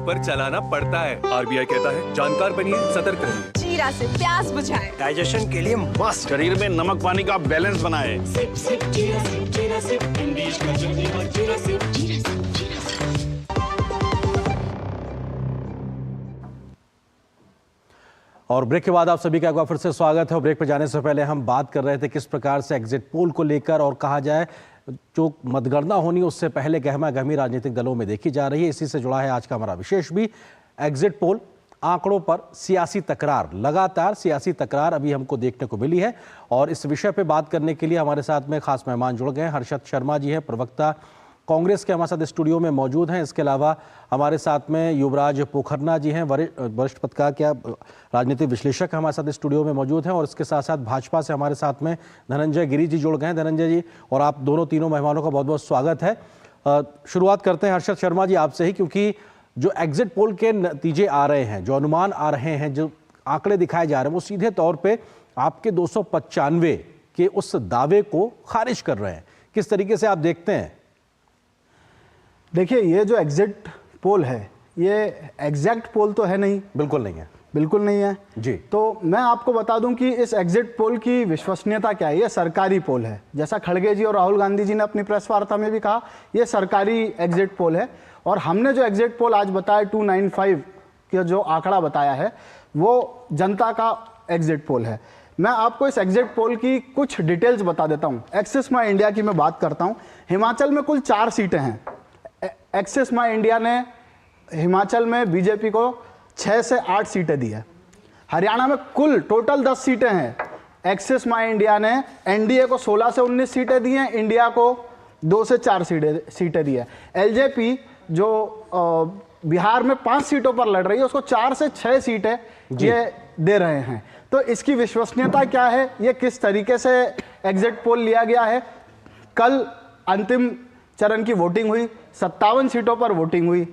पर चलाना पड़ता है। RBI कहता है जानकार बनिए, सतर्क रहिए। जीरा से प्यास बुझाए, डाइजेशन के लिए मस्त, शरीर में नमक पानी का बैलेंस बनाए। सिप सिप जीरा सिप, जीरा सिप, इंग्लिश का जर्नी और जीरा सिप, जीरा सिप, जीरा सिप। और ब्रेक के बाद आप सभी का एक बार फिर से स्वागत है। और ब्रेक पर जाने से पहले हम बात कर रहे थे किस प्रकार से एग्जिट पोल को लेकर, और कहा जाए जो मतगणना होनी उससे पहले गहमा गहमी राजनीतिक दलों में देखी जा रही है। इसी से जुड़ा है आज का हमारा विशेष भी। एग्जिट पोल आंकड़ों पर सियासी तकरार, लगातार सियासी तकरार अभी हमको देखने को मिली है। और इस विषय पे बात करने के लिए हमारे साथ में खास मेहमान जुड़ गए हैं। हर्षद शर्मा जी हैं, प्रवक्ता कांग्रेस के, हमारे साथ स्टूडियो में मौजूद हैं। इसके अलावा हमारे साथ में युवराज पोखरना जी हैं, वरिष्ठ पत्रकार, क्या राजनीतिक विश्लेषक हमारे साथ स्टूडियो में मौजूद हैं। और इसके साथ साथ भाजपा से हमारे साथ में धनंजय गिरी जी जुड़ गए हैं। धनंजय जी और आप दोनों तीनों मेहमानों का बहुत बहुत स्वागत है। शुरुआत करते हैं हर्षद शर्मा जी आपसे ही, क्योंकि जो एग्जिट पोल के नतीजे आ रहे हैं, जो अनुमान आ रहे हैं, जो आंकड़े दिखाए जा रहे हैं, वो सीधे तौर पर आपके 295 के उस दावे को खारिज कर रहे हैं। किस तरीके से आप देखते हैं? देखिए, ये जो एग्जिट पोल है ये एग्जैक्ट पोल तो है नहीं, बिल्कुल नहीं है, बिल्कुल नहीं है जी। तो मैं आपको बता दूं कि इस एग्जिट पोल की विश्वसनीयता क्या है। ये सरकारी पोल है, जैसा खड़गे जी और राहुल गांधी जी ने अपनी प्रेस वार्ता में भी कहा, ये सरकारी एग्जिट पोल है। और हमने जो एग्जिट पोल आज बताया 295 का जो आंकड़ा बताया है वो जनता का एग्जिट पोल है। मैं आपको इस एग्जिट पोल की कुछ डिटेल्स बता देता हूँ। एक्सिस माई इंडिया की मैं बात करता हूँ। हिमाचल में कुल 4 सीटें हैं। एक्सिस माई इंडिया ने हिमाचल में बीजेपी को 6 से 8 सीटें दी है। हरियाणा में कुल टोटल 10 सीटें हैं। एक्सिस माई इंडिया ने एनडीए को 16 से 19 सीटें दी हैं, इंडिया को 2 से 4 सीटें दी है। एलजेपी जो बिहार में 5 सीटों पर लड़ रही है, उसको 4 से 6 सीटें ये दे रहे हैं। तो इसकी विश्वसनीयता क्या है, ये किस तरीके से एग्जिट पोल लिया गया है। कल अंतिम चरण की वोटिंग हुई, 57 सीटों पर वोटिंग हुई।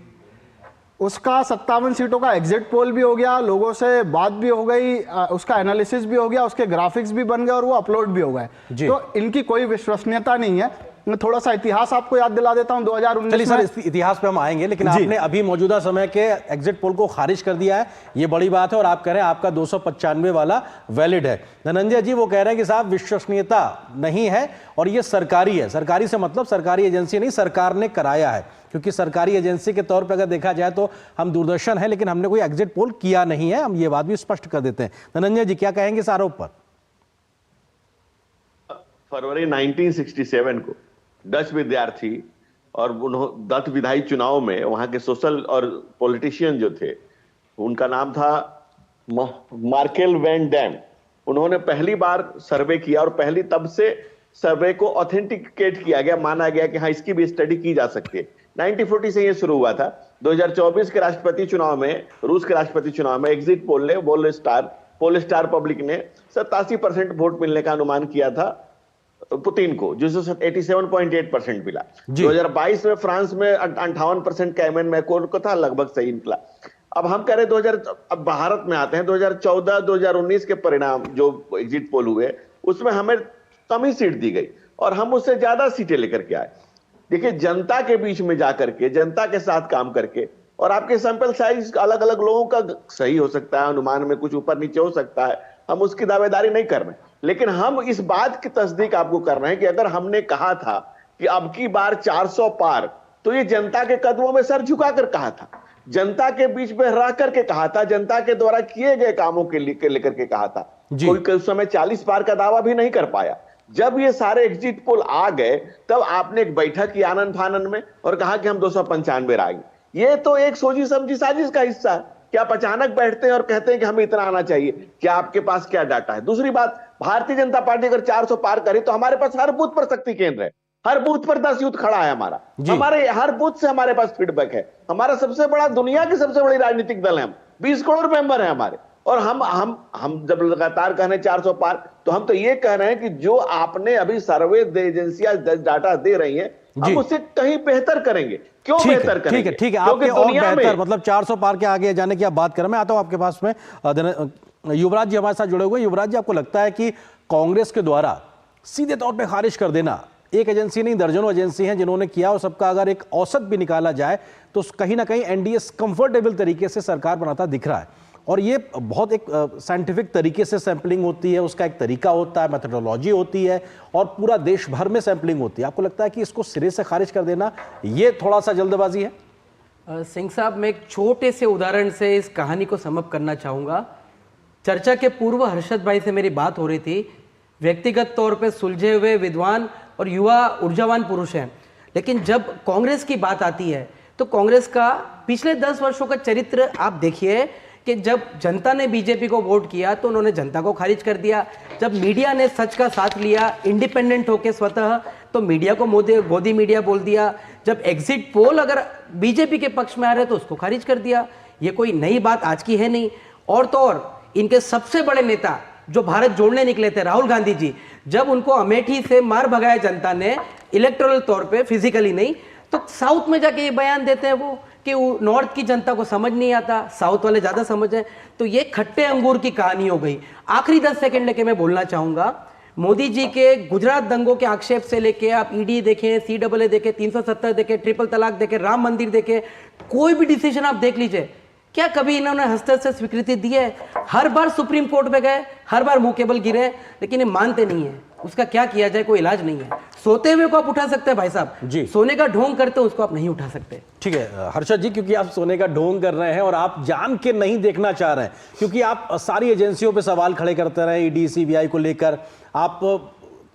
उसका 57 सीटों का एग्जिट पोल भी हो गया, लोगों से बात भी हो गई, उसका एनालिसिस भी हो गया, उसके ग्राफिक्स भी बन गए और वो अपलोड भी हो गए। तो इनकी कोई विश्वसनीयता नहीं है। मैं थोड़ा सा इतिहास आपको याद दिला देता हूं। 2019 चलिए सर, इस इतिहास पे हम आएंगे, लेकिन आपने अभी मौजूदा समय के एग्जिट पोल को खारिज कर दिया है, ये बड़ी बात है। और आप कह रहे हैं आपका 295 वाला वैलिड है। धनंजय जी वो कह रहे हैं कि साहब विश्वसनीयता नहीं है और ये सरकारी है। सरकारी से मतलब सरकारी एजेंसी नहीं, सरकार ने कराया है। क्योंकि सरकारी एजेंसी के तौर पर अगर देखा जाए तो हम दूरदर्शन है, लेकिन हमने कोई एग्जिट पोल किया नहीं है। हम ये बात भी स्पष्ट कर देते हैं। धनंजय जी क्या कहेंगे इस आरोप पर? फरवरी 1967 को डच विद्यार्थी और डच विधायी चुनाव में वहां के सोशल और पॉलिटिशियन जो थे, उनका नाम था मार्केल वैन डैम। उन्होंने पहली बार सर्वे किया और पहली तब से सर्वे को ऑथेंटिकेट किया गया, माना गया कि हाँ इसकी भी स्टडी की जा सकती है। 1940 से ये शुरू हुआ था। 2024 के राष्ट्रपति चुनाव में, रूस के राष्ट्रपति चुनाव में एग्जिट पोल ने, पोलस्टार पब्लिक ने 87% वोट मिलने का अनुमान किया था पुतिन को, जिससे 87.8% मिला। 2022 में फ्रांस में 58% कैमन मैक्रोन को था, लगभग सही निकला। अब हम कह रहे अब भारत में आते हैं। 2014-2019 के परिणाम जो एग्जिट पोल हुए उसमें हमें कम ही सीट दी गई और हम उससे ज्यादा सीटें लेकर के आए। देखिए, जनता के बीच में जाकर के, जनता के साथ काम करके, और आपके सैंपल साइज अलग अलग लोगों का सही हो सकता है, अनुमान में कुछ ऊपर नीचे हो सकता है, हम उसकी दावेदारी नहीं कर रहे, लेकिन हम इस बात की तस्दीक आपको कर रहे हैं कि अगर हमने कहा था कि अब की बार 400 पार, तो ये जनता के कदमों में सर झुकाकर कहा था, जनता के बीच में रह करके कहा था, जनता के द्वारा किए गए कामों के लेकर के कहा था। कोई उस समय 40 पार का दावा भी नहीं कर पाया। जब ये सारे एग्जिट पोल आ गए तब आपने एक बैठक की आनंद फानन में और कहा कि हम 295 आएंगे। ये तो एक सोची समझी साजिश का हिस्सा है कि आप अचानक बैठते हैं और कहते हैं कि हमें इतना आना चाहिए। क्या आपके पास क्या डाटा है? दूसरी बात, भारतीय जनता पार्टी अगर 400 पार करे तो हमारे पास हर बूथ पर शक्ति केंद्र है, हर बूथ पर 10 यूथ खड़ा है हमारा, हमारे हर बूथ से हमारे पास फीडबैक है। हमारा सबसे बड़ा, दुनिया की सबसे बड़ी राजनीतिक दल है, हम 20 करोड़ मेंबर है हमारे। और हम जब लगातार कह रहे हैं 400 पार, तो हम तो ये कह रहे हैं कि जो आपने अभी सर्वे एजेंसियां डाटा दे रही हैं, हम उससे कहीं बेहतर करेंगे। क्यों बेहतर करेंगे? ठीक है, आपके और बेहतर मतलब 400 पार के आगे जाने की आप बात करें। मैं आता हूं आपके पास में। युवराज जी हमारे साथ जुड़े हुए। युवराज जी, आपको लगता है कि कांग्रेस के द्वारा सीधे तौर पे खारिज कर देना एक एजेंसी नहीं, दर्जनों एजेंसी हैं जिन्होंने किया, और सबका अगर एक औसत भी निकाला जाए तो कहीं ना कहीं एनडीए कंफर्टेबल तरीके से सरकार बनाता दिख रहा है। और ये बहुत एक साइंटिफिक तरीके से सैंपलिंग होती है, उसका एक तरीका होता है, मेथोडोलॉजी होती है, और पूरा देश भर में सैंपलिंग होती है। आपको लगता है कि इसको सिरे से खारिज कर देना ये थोड़ा सा जल्दबाजी है? सिंह साहब, मैं एक छोटे से उदाहरण से इस कहानी को समअप करना चाहूँगा। चर्चा के पूर्व हर्षद भाई से मेरी बात हो रही थी। व्यक्तिगत तौर पे सुलझे हुए विद्वान और युवा ऊर्जावान पुरुष हैं, लेकिन जब कांग्रेस की बात आती है तो कांग्रेस का पिछले 10 वर्षों का चरित्र आप देखिए कि जब जनता ने बीजेपी को वोट किया तो उन्होंने जनता को खारिज कर दिया। जब मीडिया ने सच का साथ लिया इंडिपेंडेंट होकर स्वतः, तो मीडिया को गोदी मीडिया बोल दिया। जब एग्जिट पोल अगर बीजेपी के पक्ष में आ रहे तो उसको खारिज कर दिया। ये कोई नई बात आज की है नहीं। और तो और इनके सबसे बड़े नेता जो भारत जोड़ने निकले थे, राहुल गांधी जी, जब उनको अमेठी से मार भगाया जनता ने, इलेक्टोरल तौर पे, फिजिकली नहीं, तो साउथ में जाके ये बयान देते हैं वो कि नॉर्थ की जनता को समझ नहीं आता, साउथ वाले ज्यादा समझ है। तो ये खट्टे अंगूर की कहानी हो गई। आखिरी 10 सेकंड लेके मैं बोलना चाहूंगा, मोदी जी के गुजरात दंगों के आक्षेप से लेके आप ईडी देखें, CAA देखें, 370 देखें, ट्रिपल तलाक देखें, राम मंदिर देखें, कोई भी डिसीजन आप देख लीजिए, क्या कभी इन्होंने हस्ते से स्वीकृति दी है? हर बार सुप्रीम कोर्ट में गए, हर बार मुंह के बल गिरे, लेकिन ये मानते नहीं है। उसका क्या किया जाए, कोई इलाज नहीं है। सोते हुए को आप उठा सकते हैं भाई साहब जी, सोने का ढोंग करते हो उसको आप नहीं उठा सकते। ठीक है हर्षद जी, क्योंकि आप सोने का ढोंग कर रहे हैं और आप जान के नहीं देखना चाह रहे हैं, क्योंकि आप सारी एजेंसियों पे सवाल खड़े करते रहे, ईडी CBI को लेकर आप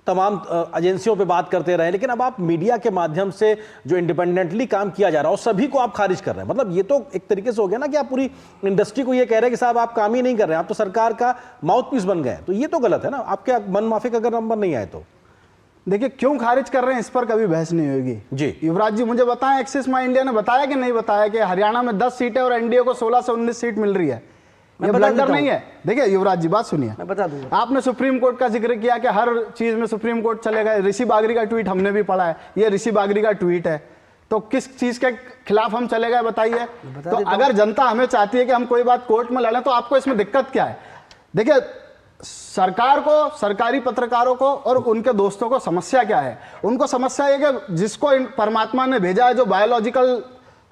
तमाम एजेंसियों पे बात करते रहे, लेकिन अब आप मीडिया के माध्यम से जो इंडिपेंडेंटली काम किया जा रहा है और सभी को आप खारिज कर रहे हैं। मतलब ये तो एक तरीके से हो गया ना कि आप पूरी इंडस्ट्री को ये कह रहे हैं कि साहब आप काम ही नहीं कर रहे हैं, आप तो सरकार का माउथपीस बन गए। तो ये तो गलत है ना, आपके मन माफिक अगर नंबर नहीं आए तो। देखिए क्यों खारिज कर रहे हैं इस पर कभी बहस नहीं होगी जी। युवराज जी मुझे बताएं, एक्सिस माई इंडिया ने बताया कि नहीं बताया कि हरियाणा में 10 सीटें और एनडीए को 16 से 19 सीट मिल रही है? ये ब्लंडर नहीं है। देखिए युवराज जी बात सुनिए, मैं बता दूंगा। आपने सुप्रीम कोर्ट का जिक्र किया कि हर चीज में सुप्रीम कोर्ट चले गए। ऋषि बागरी का ट्वीट हमने भी पढ़ा है, ये ऋषि बागरी का ट्वीट है, तो किस चीज के खिलाफ हम चले गए बताइए? तो अगर जनता हमें चाहती है कि हम कोई बात कोर्ट में लड़ें तो आपको इसमें दिक्कत क्या है? देखिए सरकार को, सरकारी पत्रकारों को और उनके दोस्तों को समस्या क्या है? उनको समस्या है कि जिसको परमात्मा ने भेजा है, जो बायोलॉजिकल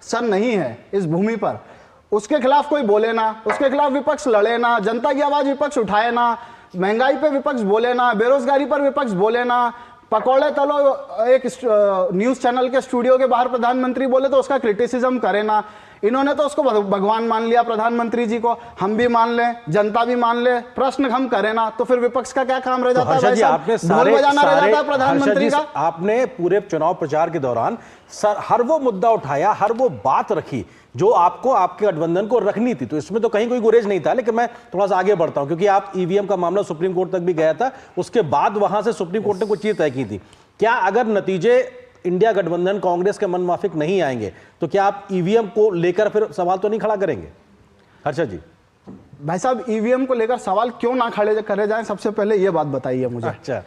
सन नहीं है इस भूमि पर, उसके खिलाफ कोई बोले ना, उसके खिलाफ विपक्ष लड़े ना, जनता की आवाज विपक्ष उठाए ना, महंगाई पे विपक्ष बोले ना, बेरोजगारी पर विपक्ष बोले ना, पकौड़े तलो एक न्यूज चैनल के स्टूडियो के बाहर प्रधानमंत्री बोले तो उसका क्रिटिसिज्म करे ना। इन्होंने तो उसको भगवान मान लिया प्रधानमंत्री जी को, हम भी मान लें, जनता भी मान ले, प्रश्न हम करें ना, तो फिर विपक्ष का क्या काम रह जाता है? ढोल बजाना रह जाता है प्रधानमंत्री का। आपने पूरे चुनाव प्रचार के दौरान हर वो मुद्दा उठाया, हर वो बात रखी जो आपको, आपके गठबंधन को रखनी थी, तो इसमें तो कहीं कोई गुरेज नहीं था। लेकिन मैं थोड़ा सा आगे बढ़ता हूं, क्योंकि आप ईवीएम का मामला सुप्रीम कोर्ट तक भी गया था, उसके बाद वहां से सुप्रीम कोर्ट ने कुछ चीज तय की थी। क्या अगर नतीजे इंडिया गठबंधन कांग्रेस के मनमाफिक नहीं आएंगे तो क्या आप ईवीएम को लेकर फिर सवाल तो नहीं खड़ा करेंगे? हर्षद जी। भाई साहब ईवीएम को लेकर सवाल क्यों ना खड़े करे जाएं, सबसे पहले ये बात बताइए मुझे। अच्छा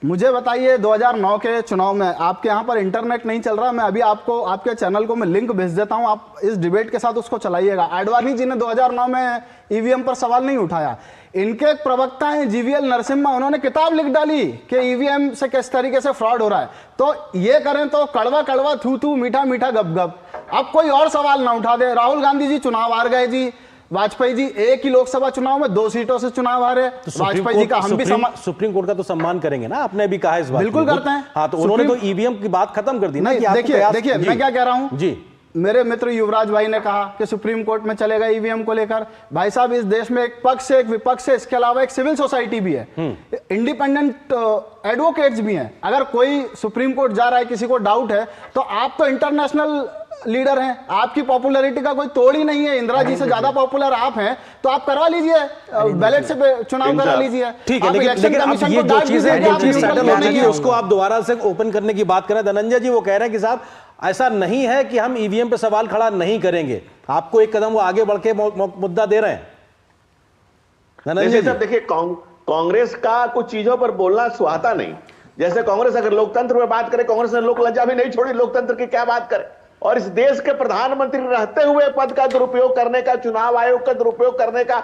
मुझे बताइए 2009 के चुनाव में आपके यहाँ पर इंटरनेट नहीं चल रहा, मैं अभी आपको आपके चैनल को मैं लिंक भेज देता हूँ, आप इस डिबेट के साथ उसको चलाइएगा। आडवाणी जी ने 2009 में ईवीएम पर सवाल नहीं उठाया। इनके एक प्रवक्ता हैं GVL नरसिम्हा, उन्होंने किताब लिख डाली कि ईवीएम से किस तरीके से फ्रॉड हो रहा है। तो ये करें तो कड़वा कड़वा थू थू, मीठा मीठा गप गप, अब कोई और सवाल ना उठा दे। राहुल गांधी जी चुनाव हार गए जी, वाजपेयी जी एक ही लोकसभा चुनाव में 2 सीटों से चुनाव हारे। तो वाजपेयी जी का हम भी सुप्रीम कोर्ट का तो सम्मान करेंगे ना, आपने भी कहा इस बात। बिल्कुल करते हैं। हाँ, तो उन्होंने तो ईवीएम की बात खत्म कर दी ना। देखिए मैं क्या कह रहा हूं जी, मेरे मित्र युवराज भाई ने कहा कि सुप्रीम कोर्ट में चलेगा ईवीएम को लेकर। भाई साहब इस देश में एक पक्ष है, एक विपक्ष है, इसके अलावा एक सिविल सोसाइटी भी है, इंडिपेंडेंट एडवोकेट्स भी हैं। अगर कोई सुप्रीम कोर्ट जा रहा है, किसी को डाउट है, तो आप तो इंटरनेशनल लीडर हैं, आपकी पॉपुलैरिटी का कोई तोड़ ही नहीं है, इंदिरा जी से ज्यादा पॉपुलर आप हैं, तो आप करवा लीजिए, बैलेट से चुनाव करा लीजिए। ठीक है, लेकिन अब ये जो चीज सेटल होने की उसको आप दोबारा से ओपन करने की बात करें। धनंजय जी वो कह रहे हैं कि साहब ऐसा नहीं है कि हम ईवीएम पे सवाल खड़ा नहीं करेंगे, आपको एक कदम वो आगे बढ़ के मुद्दा दे रहे हैं। धनंजय जी देखिए कांग्रेस का कुछ चीजों पर बोलना सुहाता नहीं। जैसे कांग्रेस अगर लोकतंत्र में बात करे, कांग्रेस ने लोक लज्जा भी नहीं छोड़ी, लोकतंत्र की क्या बात करे। और इस देश के प्रधानमंत्री रहते हुए पद का दुरुपयोग करने का, चुनाव आयोग का दुरुपयोग करने का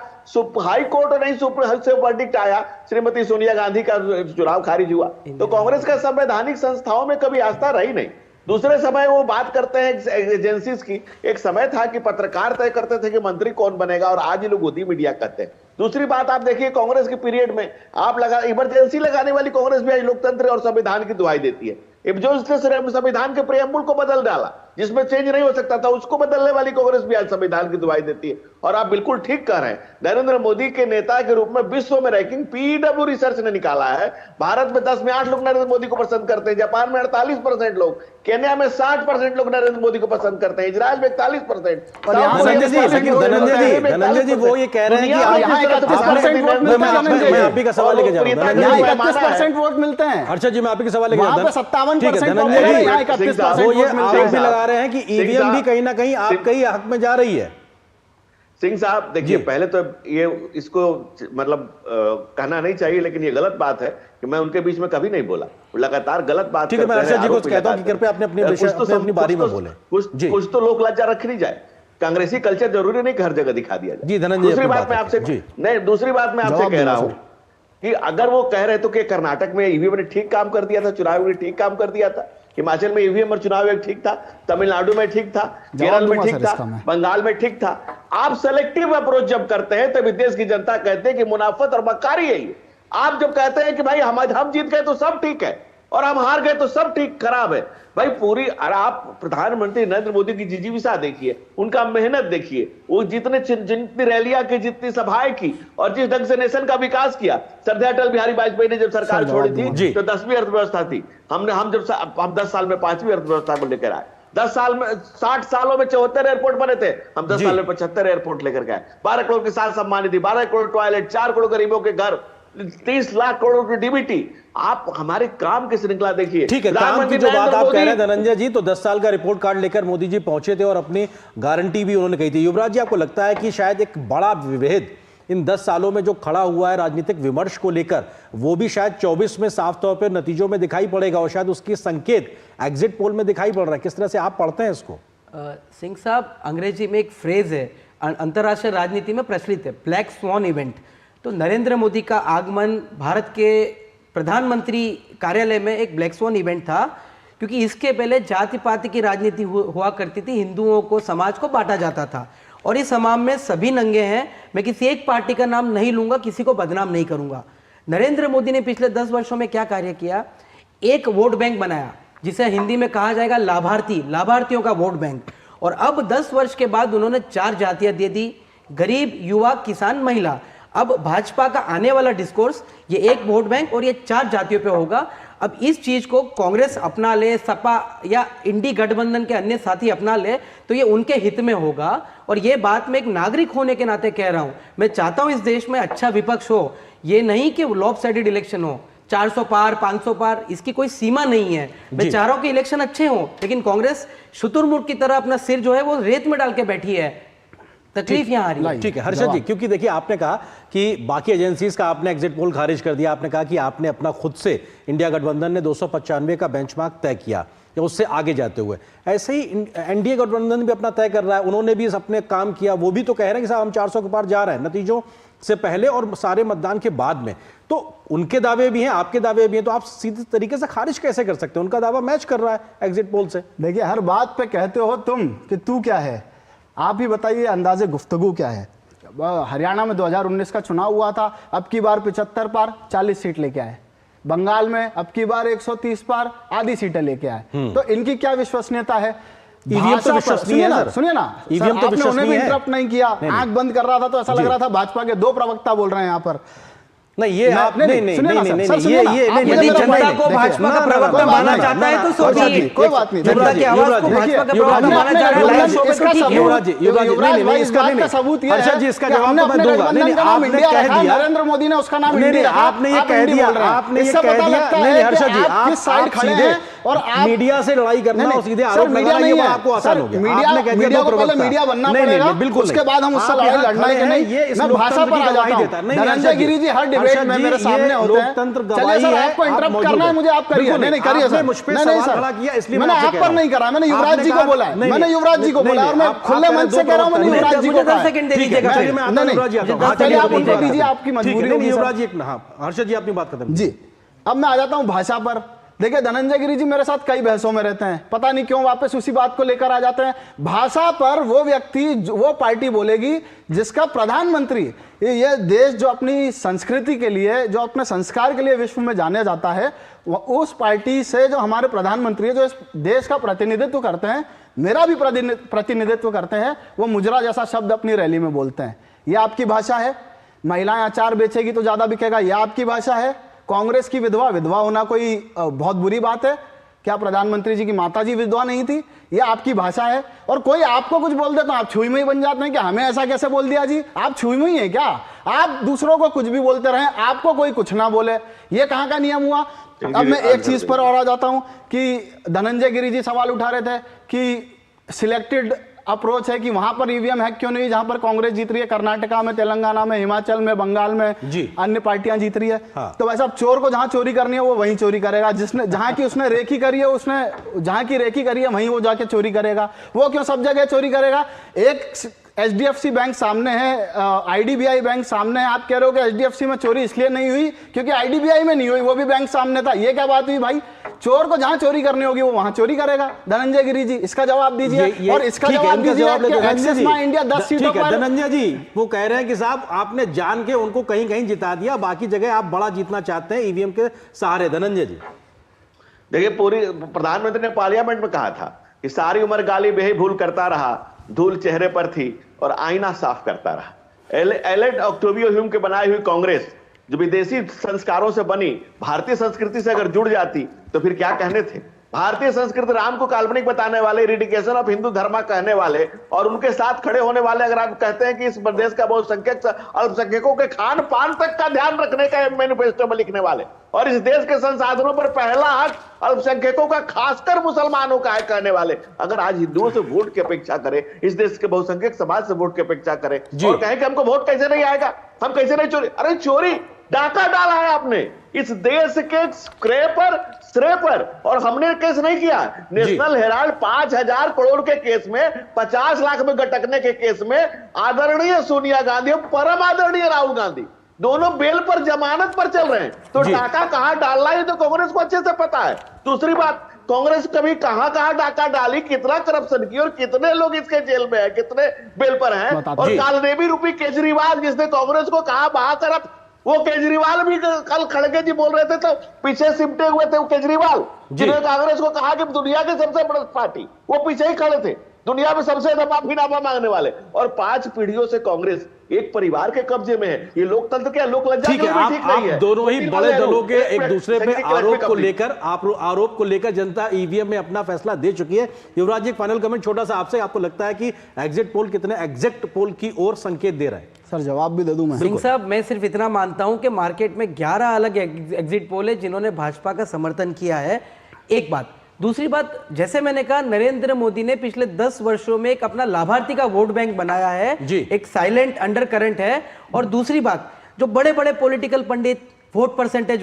हाई कोर्ट नहीं सुप्रीम से वर्डिक्ट आया, श्रीमती सोनिया गांधी का चुनाव खारिज हुआ। तो कांग्रेस का संवैधानिक संस्थाओं में कभी आस्था रही नहीं। दूसरे समय वो बात करते हैं एजेंसीज की, एक समय था कि पत्रकार तय करते थे कि मंत्री कौन बनेगा, और आज ये लोग गोदी मीडिया कहते हैं। दूसरी बात आप देखिए, कांग्रेस के पीरियड में आप इमरजेंसी लगाने वाली कांग्रेस भी आज लोकतंत्र और संविधान की दुहाई देती है। जो उसने संविधान के प्रेम्बुल को बदल डाला, जिसमें चेंज नहीं हो सकता था, उसको बदलने वाली कांग्रेस भी आज संविधान की दुहाई देती है। और आप बिल्कुल ठीक कह रहे हैं, नरेंद्र मोदी के नेता के रूप में विश्व में रैंकिंग पीडब्ल्यू रिसर्च ने निकाला है। भारत में 10 में 8 लोग नरेंद्र मोदी को पसंद करते हैं, जापान में 48% लोग, केन्या में 60% लोग नरेंद्र मोदी को पसंद करते हैं, इजराइल में 41%। और धनंजय जी वो ये कह रहे हैं कि मैं आप ही का सवाल लेके जा रहा हूँ। 31% वोट मिलते हैं। हर्षद जी, मैं आप ही का सवाल लेके जा रहा हूँ। 57% धनंजय जी, वो ये आरोप भी साहब, लगा रहे हैं कि ईवीएम भी कहीं ना कहीं आपके ही हक में जा रही है। सिंह साहब देखिए, पहले तो ये इसको मतलब कहना नहीं चाहिए, लेकिन ये गलत बात है कि मैं उनके बीच में कभी नहीं बोला, लगातार गलत बात ठीक है। मैं हर्षद जी को कहता हूं कि कृपया अपने अपनी बारी में बोले। कुछ तो लोक लज्जा रखनी जाए। कांग्रेसी कल्चर जरूरी नहीं कि हर जगह दिखा दिया जाए। जी धनंजय, दूसरी बात मैं आपसे कह रहा हूं कि अगर वो कह रहे तो कि कर्नाटक में ईवीएम ने ठीक काम कर दिया था, चुनाव ने ठीक काम कर दिया था, हिमाचल में ईवीएम और चुनाव एक ठीक था, तमिलनाडु में ठीक था, केरल में ठीक था, बंगाल में ठीक था। आप सेलेक्टिव अप्रोच जब करते हैं तब देश की जनता कहते हैं कि मुनाफत और मक्कारी है ये। आप जब कहते हैं कि भाई हम जीत गए तो सब ठीक है और हम हार गए तो सब ठीक खराब है, भाई पूरी आप प्रधानमंत्री नरेंद्र मोदी की जिजीविसा देखिए, उनका मेहनत देखिए, वो जितनी रैलियां की, जितनी सभाएं की और जिस ढंग से नेशन का विकास किया। श्रद्धेय अटल बिहारी वाजपेयी ने जब सरकार छोड़ी थी तो 10वीं अर्थव्यवस्था थी। हम 10 साल में 5वीं अर्थव्यवस्था को लेकर आए। 10 साल में 60 सालों में 74 एयरपोर्ट बने थे, हम 10 साल में 75 एयरपोर्ट लेकर गए। 12 करोड़ किसान सम्मान निधि, 12 करोड़ टॉयलेट, 4 करोड़ गरीबों के घर, 30 लाख करोड़ की डीबीटी। आप हमारे काम की श्रृंखला देखिए। ठीक है, काम की जो बात आप कह रहे हैं धनंजय जी, तो 10 साल का रिपोर्ट कार्ड लेकर मोदी जी पहुंचे थे और अपनी गारंटी भी उन्होंने कही थी। युवराज जी, आपको लगता है कि शायद एक बड़ा विभेद इन 10 सालों में जो खड़ा हुआ है राजनीतिक विमर्श को लेकर, वो भी शायद 24 में साफ तौर पर नतीजों में दिखाई पड़ेगा और शायद उसकी संकेत एग्जिट पोल में दिखाई पड़ रहा है? किस तरह से आप पढ़ते हैं इसको? सिंह साहब, अंग्रेजी में एक फ्रेज है, अंतर्राष्ट्रीय राजनीति में प्रचलित है, ब्लैक स्वॉन इवेंट। तो नरेंद्र मोदी का आगमन भारत के प्रधानमंत्री कार्यालय में एक ब्लैक स्वॉन इवेंट था, क्योंकि इसके पहले जाति पाति की राजनीति हुआ करती थी, हिंदुओं को, समाज को बांटा जाता था। और इस समाज में सभी नंगे हैं। मैं किसी एक पार्टी का नाम नहीं लूंगा, किसी को बदनाम नहीं करूंगा। नरेंद्र मोदी ने पिछले 10 वर्षों में क्या कार्य किया? एक वोट बैंक बनाया, जिसे हिंदी में कहा जाएगा लाभार्थियों का वोट बैंक। और अब 10 वर्ष के बाद उन्होंने 4 जातियां दे दी, गरीब, युवा, किसान, महिला। अब भाजपा का आने वाला डिस्कोर्स ये एक वोट बैंक और ये 4 जातियों पे होगा। अब इस चीज को कांग्रेस अपना ले, सपा या इंडी गठबंधन के अन्य साथी अपना ले, तो ये उनके हित में होगा। और ये बात मैं एक नागरिक होने के नाते कह रहा हूं। मैं चाहता हूं इस देश में अच्छा विपक्ष हो, ये नहीं कि लॉपसाइडेड इलेक्शन हो, 400 पार, 500 पार, इसकी कोई सीमा नहीं है। मैं चाह रहा हूं कि इलेक्शन अच्छे हो, लेकिन कांग्रेस शुतुरमुर्ग की तरह अपना सिर जो है वो रेत में डाल के बैठी है। तकलीफ यहाँ आ रही है। ठीक है हर्षद जी, क्योंकि देखिए आपने कहा कि बाकी एजेंसीज का आपने एग्जिट पोल खारिज कर दिया, आपने कहा कि आपने अपना खुद से, इंडिया गठबंधन ने 295 का बेंचमार्क तय किया या उससे आगे जाते हुए, ऐसे ही एनडीए गठबंधन भी अपना तय कर रहा है, उन्होंने भी अपने काम किया, वो भी तो कह रहे हैं कि साहब हम 400 के पार जा रहे हैं नतीजों से पहले और सारे मतदान के बाद में। तो उनके दावे भी हैं, आपके दावे भी हैं, तो आप सीधे तरीके से खारिज कैसे कर सकते हैं? उनका दावा मैच कर रहा है एग्जिट पोल से। देखिए, हर बात पे कहते हो तुम कि तू क्या है, आप ही बताइए अंदाजे गुफ्तगू क्या है। हरियाणा में 2019 का चुनाव हुआ था, अब की बार 75 पार 40 सीट लेके आए। बंगाल में अब की बार 130 पार आधी सीटें लेके आए। तो इनकी क्या विश्वसनीयता है? ईवीएम तो विश्वसनीय है। सुनिए ना, ईवीएम तो आपने उन्हें भी विश्वसनीय है। इंटरप्ट नहीं किया, आंख बंद कर रहा था तो ऐसा लग रहा था भाजपा के 2 प्रवक्ता बोल रहे हैं यहाँ पर। नहीं, ये आप नहीं यदि जनता को भाजपा का प्रवक्ता मानना चाहता है तो सोचिए, कोई बात नहीं, जनता की आवाज को भाजपा का प्रवक्ता मानना चाह रहा है, इसका सबूत ये है, इसका जवाब तो मैं दूंगा। नहीं, आपने कह दिया, नरेंद्र मोदी ने उसका नाम नहीं, आपने ये कह दिया, आपने ये कह दिया। नहीं, हर्षद जी, आप और आप मीडिया से लड़ाई करना और सीधे आरोप लगाना ये आपको आसान हो गया। आपने कह दिया मीडिया दो को पहले प्रवक्ता। मीडिया बनना नहीं, पड़ेगा, बिल्कुल उसके बाद हम उससे लड़ाई लड़ना है कि नहीं। मैं भाषा पर आ जाता हूँ। धनंजय गिरी जी हर डिबेट में मेरे सामने होते हैं। चलिए सर, आपको इंटरप्ट करना है मुझे, आप करिए। नहीं करिए सर, नहीं सर, मैंने आप पर नहीं करा, मैंने युवराज जी को बोला है, मैंने युवराज जी को बोला और मैं खुले मन से कह रहा हूँ, मैंने युवराज जी को कहा। चलिए आप उनको दीजिए, आपकी मजबूरी होगी। युवराज जी, हर्षद जी अपनी बात खत्म जी। अब मैं आ जाता हूं भाषा पर। देखिए धनंजय गिरी जी मेरे साथ कई बहसों में रहते हैं, पता नहीं क्यों वापस उसी बात को लेकर आ जाते हैं। भाषा पर वो व्यक्ति, वो पार्टी बोलेगी जिसका प्रधानमंत्री, ये देश जो अपनी संस्कृति के लिए, जो अपने संस्कार के लिए विश्व में जाना जाता है, उस पार्टी से जो हमारे प्रधानमंत्री है, जो इस देश का प्रतिनिधित्व करते हैं, मेरा भी प्रतिनिधित्व करते हैं, वो मुजरा जैसा शब्द अपनी रैली में बोलते हैं। ये आपकी भाषा है। महिलाएं अचार बेचेगी तो ज्यादा बिकेगा, यह आपकी भाषा है। कांग्रेस की विधवा होना कोई बहुत बुरी बात है क्या? प्रधानमंत्री जी की माताजी विधवा नहीं थी? यह आपकी भाषा है। और कोई आपको कुछ बोल दे तो आप छुई मुई बन जाते हैं कि हमें ऐसा कैसे बोल दिया जी? आप छुई मुई है क्या? आप दूसरों को कुछ भी बोलते रहें, आपको कोई कुछ ना बोले, ये कहां का नियम हुआ? अब मैं एक चीज पर और आ जाता हूं कि धनंजय गिरी जी सवाल उठा रहे थे कि सिलेक्टेड अप्रोच है कि वहां पर ईवीएम हैक क्यों नहीं, जहां पर कांग्रेस जीत रही है, कर्नाटका में, तेलंगाना में, हिमाचल में, बंगाल में, अन्य पार्टियां जीत रही है। हाँ। तो वैसे अब चोर को जहां चोरी करनी है वो वहीं चोरी करेगा, जिसने जहां की उसने रेकी करी है, उसने जहां की रेकी करी है वहीं वो जाके चोरी करेगा। वो क्यों सब जगह चोरी करेगा? एक एचडीएफसी बैंक सामने है, आईडीबीआई बैंक सामने है, आप कह रहे हो कि एचडीएफसी में चोरी इसलिए नहीं हुई क्योंकि आईडीबीआई में नहीं हुई, वो भी बैंक सामने था। ये क्या बात हुई भाई? चोर को जहां चोरी करनी होगी वो वहां चोरी करेगा। धनंजय गिरी जी इसका जवाब दीजिए, और इसका जवाब दीजिए इंडिया 10 सीटों पर। धनंजय जी वो कह रहे हैं कि साहब आपने जान के उनको कहीं कहीं जिता दिया, बाकी जगह आप बड़ा जीतना चाहते हैं ईवीएम के सहारे। धनंजय जी देखिए, पूरी प्रधानमंत्री ने पार्लियामेंट में कहा था कि सारी उम्र गाली बेही भूल करता रहा, धूल चेहरे पर थी और आईना साफ करता रहा। एलेट ऑक्टेवियो ह्यूम के बनाई हुई कांग्रेस जो विदेशी संस्कारों से बनी, भारतीय संस्कृति से अगर जुड़ जाती तो फिर क्या कहने थे? भारतीय संस्कृति राम को काल्पनिक बताने वाले, रिडिकेशन ऑफ हिंदू धर्म कहने वाले और उनके साथ खड़े होने वाले, अगर आप कहते हैं कि इस प्रदेश का बहुसंख्यक अल्पसंख्यकों के खान पान तक का ध्यान रखने का मैनिफेस्टो में लिखने वाले, और इस देश के संसाधनों पर पहला हक अल्पसंख्यकों का, खासकर मुसलमानों का है कहने वाले, अगर आज हिंदुओं से वोट की अपेक्षा करें, इस देश के बहुसंख्यक समाज से वोट की अपेक्षा करें और कहें कि हमको वोट कैसे नहीं आएगा, हम कैसे नहीं चोरी? अरे चोरी, डाका डाला है आपने इस देश के श्रेय पर, और हमने केस नहीं किया। नेशनल हेराल्ड 5,000 करोड़ के केस में, 50 लाख में गटकने के केस में आदरणीय सोनिया गांधी और परम आदरणीय राहुल गांधी दोनों बेल पर, जमानत पर चल रहे हैं। तो डाका कहां डालना है तो कांग्रेस को अच्छे से पता है। दूसरी बात, कांग्रेस कभी कहां डाका डाली, कितना करप्शन की और कितने लोग इसके जेल में है, कितने बेल पर हैं। और कालनेमी रूपी केजरीवाल जिसने कांग्रेस को कहा महाकरप्ट, वो केजरीवाल भी कल खड़गे जी बोल रहे थे तो पीछे सिमटे हुए थे। वो केजरीवाल जिन्होंने कांग्रेस को कहा कि दुनिया की सबसे बड़ी पार्टी, वो पीछे ही खड़े थे, दुनिया में सबसे माफीनामा मांगने वाले। और 5 पीढ़ियों से कांग्रेस एक परिवार के कब्जे में है। ये लोकतंत्र क्या, लोक लज्जा ठीक है? आप दोनों ही बड़े दलों के एक दूसरे पे आरोप को लेकर जनता ईवीएम में अपना फैसला दे चुकी है। युवराज जी एक फाइनल कमेंट छोटा सा आपसे, आपको लगता है कि एग्जिट पोल कितने एग्जैक्ट पोल की ओर संकेत दे रहा है? सर जवाब भी दे दूं मैं। सिंह साहब, मैं सिर्फ इतना मानता हूं कि मार्केट में 11 अलग एग्जिट पोल है जिन्होंने भाजपा का समर्थन किया है। एक बात। दूसरी बात, जैसे मैंने कहा, नरेंद्र मोदी ने पिछले 10 वर्षों में एक अपना लाभार्थी का वोट बैंक बनाया है, एक साइलेंट अंडर करंट है। और दूसरी बात, जो बड़े बड़े पॉलिटिकल पंडित वोट परसेंटेज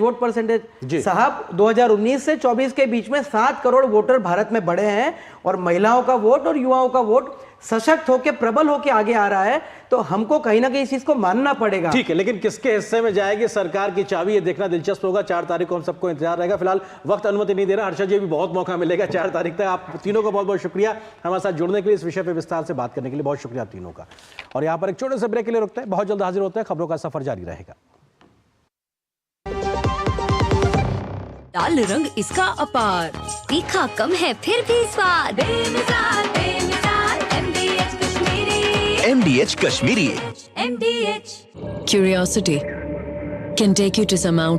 साहब, 2019 से 24 के बीच में 7 करोड़ वोटर भारत में बढ़े हैं, और महिलाओं का वोट और युवाओं का वोट सशक्त होकर, प्रबल होकर आगे आ रहा है। तो हमको कहीं ना कहीं इस चीज को मानना पड़ेगा। ठीक है, लेकिन किसके हिस्से में जाएगी सरकार की चाबी, ये देखना दिलचस्प होगा। 4 तारीख को हम सबको इंतजार रहेगा। फिलहाल वक्त अनुमति नहीं दे रहा। हर्षद जी भी बहुत मौका मिलेगा 4 तारीख तक। आप तीनों का बहुत बहुत शुक्रिया हमारे साथ जुड़ने के लिए, इस विषय पर विस्तार से बात करने के लिए बहुत शुक्रिया आप तीनों का। और यहाँ पर एक छोटे से ब्रेक के लिए रुकते हैं, बहुत जल्द हाजिर होते हैं, खबरों का सफर जारी रहेगा। लाल रंग इसका अपार, तीखा कम है फिर भी स्वाद, बेमिसाल MDH Kashmiri. MDH Kashmiri. MDH Curiosity can take you to some out